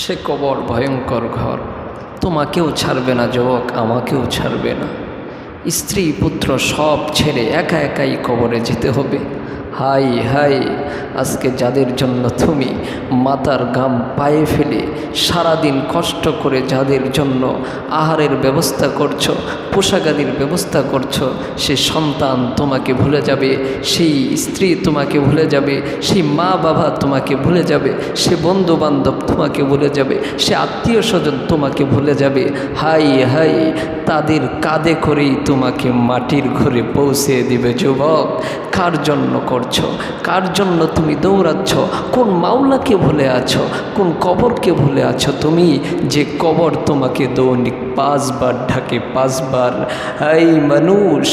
সে কবর ভয়ঙ্কর ঘর। তোমাকেও ছাড়বে না যুবক, আমাকেও ছাড়বে না। স্ত্রী পুত্র সব ছেড়ে একা একাই কবরে যেতে হবে। হাই হাই, আজকে যাদের জন্য তুমি মাথার ঘাম পায়ে ফেলে সারাদিন কষ্ট করে যাদের জন্য আহারের ব্যবস্থা করছো, পোশাকাদির ব্যবস্থা করছো, সে সন্তান তোমাকে ভুলে যাবে, সেই স্ত্রী তোমাকে ভুলে যাবে, সেই মা বাবা তোমাকে ভুলে যাবে, সে বন্ধু বান্ধব তোমাকে ভুলে যাবে, সে আত্মীয় স্বজন তোমাকে ভুলে যাবে। হাই হাই, তাদের কাঁধে করেই তোমাকে মাটির ঘরে পৌঁছে দিবে। যুবক, কার জন্য করছো? কার জন্য তুমি দৌড়াচ্ছ? কোন মাওলাকে ভুলে আছো? কোন কবরকে ভুলে আছো তুমি, যে কবর তোমাকে দৈনিক 5 বার ঢাকে, 5 বার। এই মানুষ,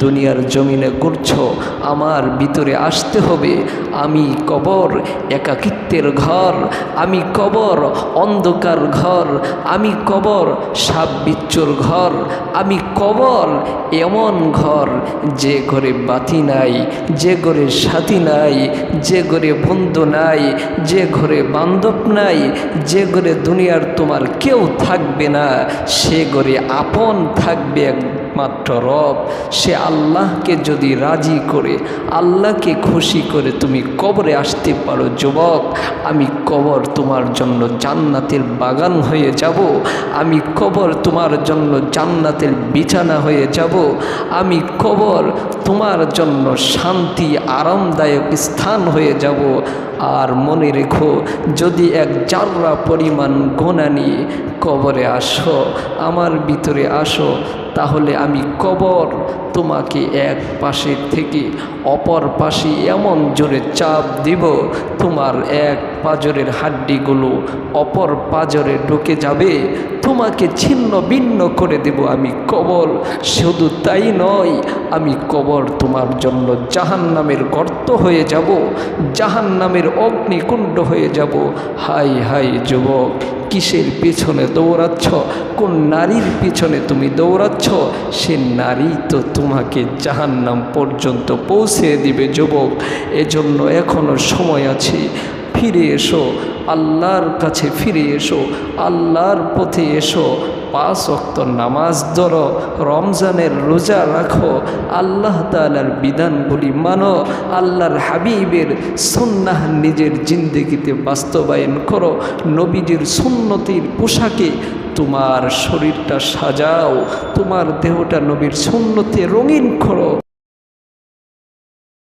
দুনিয়ার জমিনে ঘুরছো, আমার ভিতরে আসতে হবে। আমি কবর একাকিত্বের ঘর, আমি কবর অন্ধকার ঘর, আমি কবর সাপ বিচ্ছুর ঘর, আমি কবর এমন ঘর যে ঘরে বাতি নাই, যে ঘরে সাথী নাই, যে ঘরে বন্ধু নাই, যে ঘরে বান্ধব নাই, যে ঘরে দুনিয়ার তোমার কেউ থাকবে না, সে ঘরে আপন থাকবে একমাত্র রব। সে আল্লাহকে যদি রাজি করে, আল্লাহকে খুশি করে তুমি কবরে আসতে পারো যুবক, আমি কবর তোমার জন্য জান্নাতের বাগান হয়ে যাব। আমি কবর তোমার জন্য জান্নাতের বিছানা হয়ে যাব। আমি কবর তোমার জন্য শান্তি আরামদায়ক স্থান হয়ে যাব। আর মনে রেখো, যদি এক জাররা পরিমাণ গুনাহ নিয়ে কবরে আসো, আমার ভিতরে আসো, তাহলে আমি কবর তোমাকে এক পাশে থেকে অপর পাশে এমন জোরে চাপ দিব, তোমার এক পাজরের হাড্ডিগুলো অপর পাজরে ঢুকে যাবে, তোমাকে ছিন্ন ভিন্ন করে দেব আমি কবর। শুধু তাই নয়, আমি কবর তোমার জন্য জাহান্নামের গর্ত হয়ে যাব, জাহান্নামের অগ্নিকুণ্ড হয়ে যাব। হাই হাই যুবক, কিসের পিছনে দৌড়াচ্ছ? কোন নারীর পিছনে তুমি দৌড়াচ্ছ? সে নারী তো তোমাকে জাহান্নাম পর্যন্ত পৌঁছে দিবে যুবক। এজন্য এখনো সময় আছে, ফিরে এসো, আল্লাহর কাছে ফিরে এসো, আল্লাহর পথে এসো। 5 ওয়াক্ত নামাজ ধরো, রমজানের রোজা রাখো, আল্লাহ তাআলার বিধানগুলি মানো, আল্লাহর হাবিবের সুন্নাহ নিজের জিন্দেগিতে বাস্তবায়ন করো, নবীজির সুন্নতির পোশাকে তোমার শরীরটা সাজাও, তোমার দেহটা নবীর সুন্নতে রঙিন করো।